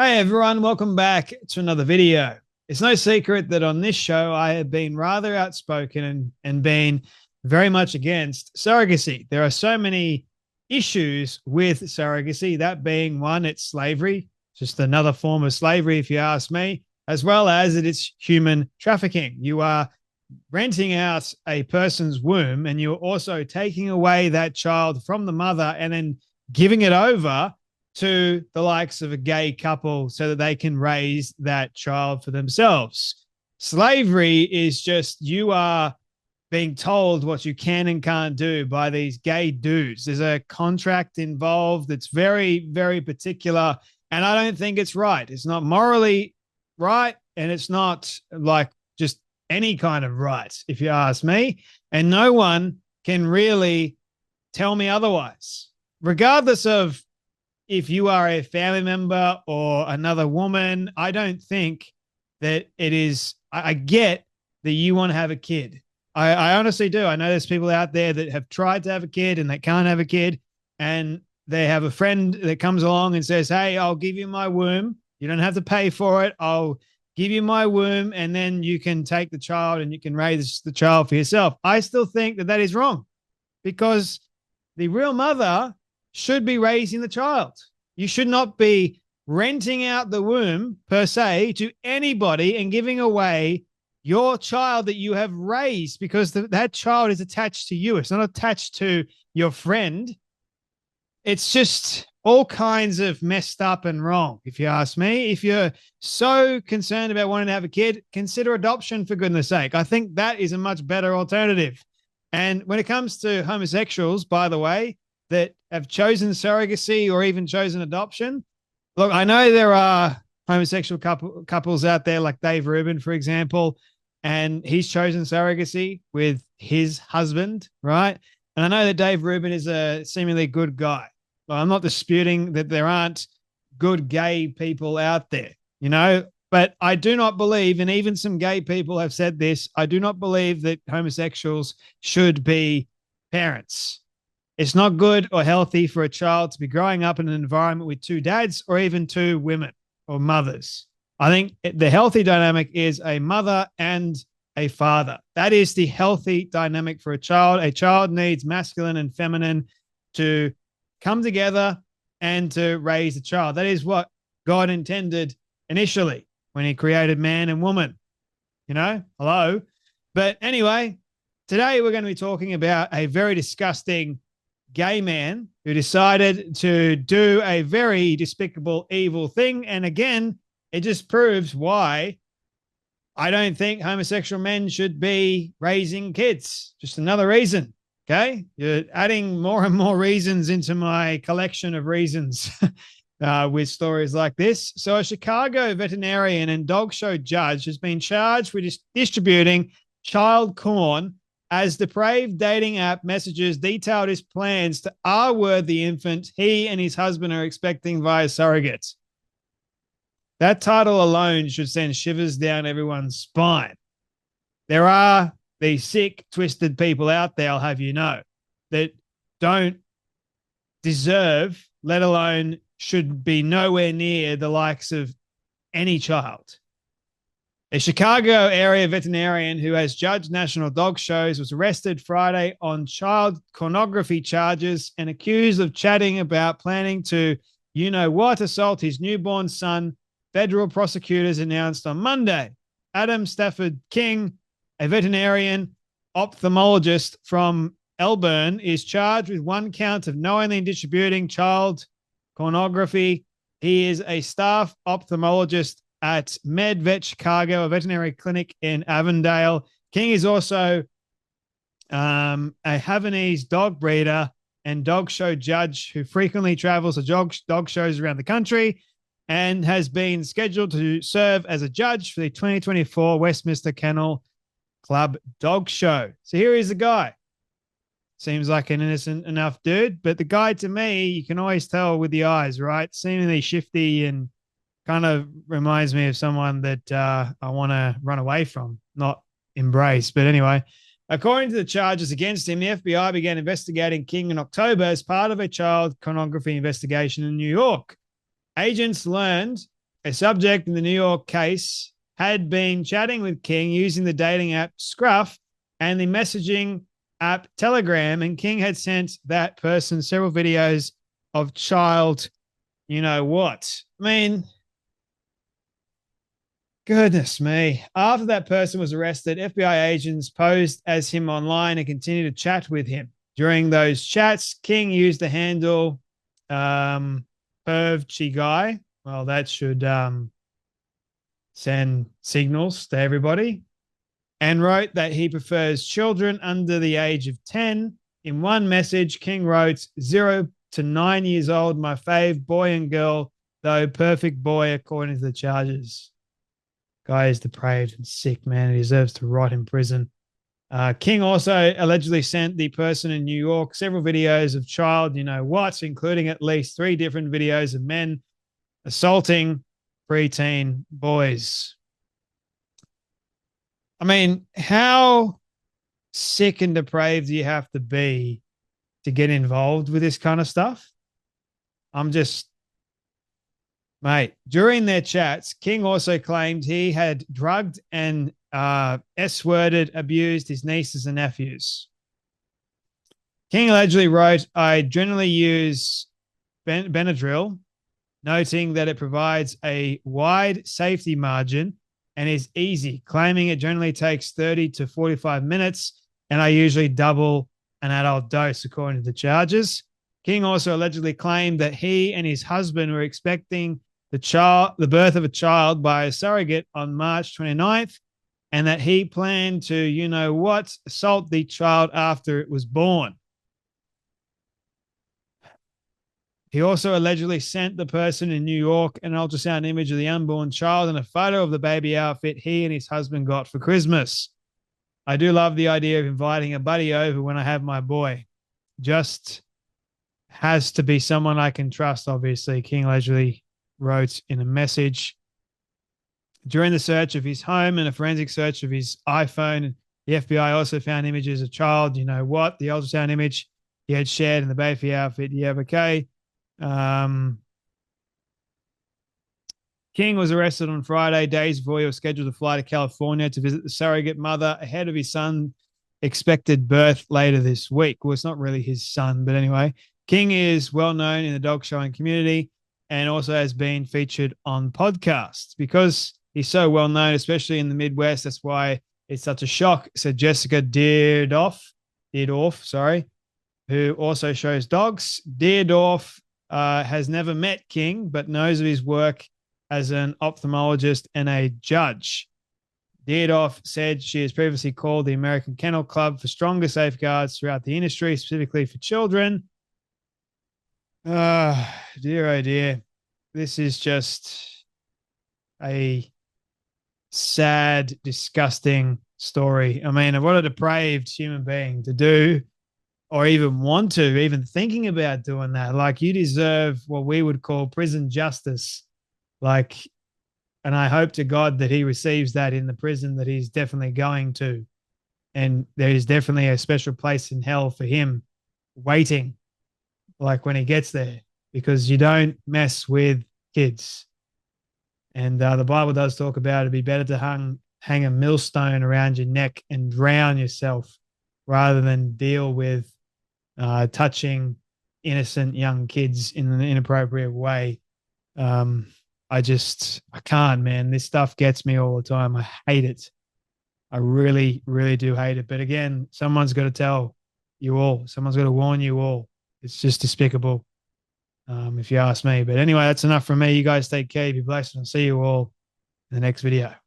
Hey everyone, welcome back to another video. It's no secret that on this show I have been rather outspoken and been very much against surrogacy. There are so many issues with surrogacy, that being one, it's slavery, just another form of slavery if you ask me, as well as it's human trafficking. You are renting out a person's womb and you're also taking away that child from the mother and then giving it over to the likes of a gay couple so that they can raise that child for themselves. Slavery is just you are being told what you can and can't do by these gay dudes. There's a contract involved that's very, very particular. And I don't think it's right. It's not morally right. And it's not like just any kind of right, if you ask me. And no one can really tell me otherwise, regardless of if you are a family member or another woman. I don't think that it is. I get that you want to have a kid. I honestly do. I know there's people out there that have tried to have a kid and they can't have a kid. And they have a friend that comes along and says, hey, I'll give you my womb. You don't have to pay for it. I'll give you my womb and then you can take the child and you can raise the child for yourself. I still think that that is wrong because the real mother should be raising the child. You should not be renting out the womb per se to anybody and giving away your child that you have raised because that child is attached to you. It's not attached to your friend. It's just all kinds of messed up and wrong, if you ask me. If you're so concerned about wanting to have a kid, consider adoption, for goodness sake. I think that is a much better alternative. And when it comes to homosexuals, by the way, that have chosen surrogacy or even chosen adoption, look, I know there are homosexual couples out there like Dave Rubin, for example, and he's chosen surrogacy with his husband, right? And I know that Dave Rubin is a seemingly good guy. Well, I'm not disputing that there aren't good gay people out there, but I do not believe, and even some gay people have said this, I do not believe that homosexuals should be parents. It's not good or healthy for a child to be growing up in an environment with two dads or even two women or mothers. I think the healthy dynamic is a mother and a father. That is the healthy dynamic for a child. A child needs masculine and feminine to come together and to raise a child. That is what God intended initially when he created man and woman. Hello. But anyway, today we're going to be talking about a very disgusting gay man who decided to do a very despicable, evil thing. And again, it just proves why I don't think homosexual men should be raising kids. Just another reason. Okay. You're adding more and more reasons into my collection of reasons with stories like this. So a Chicago veterinarian and dog show judge has been charged with distributing child porn as depraved dating app messages detailed his plans to R-word the infant he and his husband are expecting via surrogates. That title alone should send shivers down everyone's spine. There are these sick, twisted people out there, I'll have you know, that don't deserve, let alone should be nowhere near the likes of any child. A Chicago area veterinarian who has judged national dog shows was arrested Friday on child pornography charges and accused of chatting about planning to, assault his newborn son, federal prosecutors announced on Monday. Adam Stafford King, a veterinarian ophthalmologist from Elburn, is charged with one count of knowingly distributing child pornography. He is a staff ophthalmologist at MedVet Chicago, a veterinary clinic in Avondale. King is also a Havanese dog breeder and dog show judge who frequently travels to dog shows around the country and has been scheduled to serve as a judge for the 2024 Westminster Kennel Club Dog Show. So here is the guy. Seems like an innocent enough dude, but the guy, to me, you can always tell with the eyes, right? Seemingly shifty and kind of reminds me of someone that I want to run away from, not embrace. But anyway, according to the charges against him, the FBI began investigating King in October as part of a child pornography investigation in New York. Agents learned a subject in the New York case had been chatting with King using the dating app Scruff and the messaging app Telegram, and King had sent that person several videos of child, you know what? I mean, goodness me. After that person was arrested, FBI agents posed as him online and continued to chat with him. During those chats, King used the handle Perv Chigai. Well, that should send signals to everybody. And wrote that he prefers children under the age of 10. In one message, King wrote 0 to 9 years old, my fave, boy and girl, though perfect boy according to the charges. Guy is depraved and sick, man. He deserves to rot in prison. King also allegedly sent the person in New York several videos of child, you know what, including at least 3 different videos of men assaulting preteen boys. I mean, how sick and depraved do you have to be to get involved with this kind of stuff? I'm just, mate. During their chats, King also claimed he had drugged and S-worded, abused his nieces and nephews. King allegedly wrote, I generally use Benadryl, noting that it provides a wide safety margin and is easy, claiming it generally takes 30 to 45 minutes, and I usually double an adult dose, according to the charges. King also allegedly claimed that he and his husband were expecting the birth of a child by a surrogate on March 29th, and that he planned to, you know what, assault the child after it was born. He also allegedly sent the person in New York an ultrasound image of the unborn child and a photo of the baby outfit he and his husband got for Christmas. I do love the idea of inviting a buddy over when I have my boy. Just has to be someone I can trust, obviously, King allegedly wrote in a message. During the search of his home and a forensic search of his iPhone, the FBI also found images of child, you know what, the ultrasound image he had shared in the baby outfit. Yeah, okay. King was arrested on Friday, days before he was scheduled to fly to California to visit the surrogate mother ahead of his son's expected birth later this week. Well, it's not really his son, but anyway. King is well known in the dog showing community and also has been featured on podcasts because he's so well known, especially in the Midwest. That's why it's such a shock, said Jessica Deardorff, who also shows dogs. Deardorff has never met King, but knows of his work as an ophthalmologist and a judge. Deardorff said she has previously called the American Kennel Club for stronger safeguards throughout the industry, specifically for children. Dear, oh dear. This is just a sad, disgusting story. I mean, what a depraved human being to do or even want to, even thinking about doing that. Like, you deserve what we would call prison justice. Like, and I hope to God that he receives that in the prison that he's definitely going to. And there is definitely a special place in hell for him waiting, like when he gets there, because you don't mess with kids. And the Bible does talk about it'd be better to hang a millstone around your neck and drown yourself rather than deal with touching innocent young kids in an inappropriate way. I can't, man. This stuff gets me all the time. I hate it. I really, really do hate it. But again, someone's got to tell you all. Someone's got to warn you all. It's just despicable, if you ask me. But anyway, that's enough from me. You guys take care. Be blessed, and I'll see you all in the next video.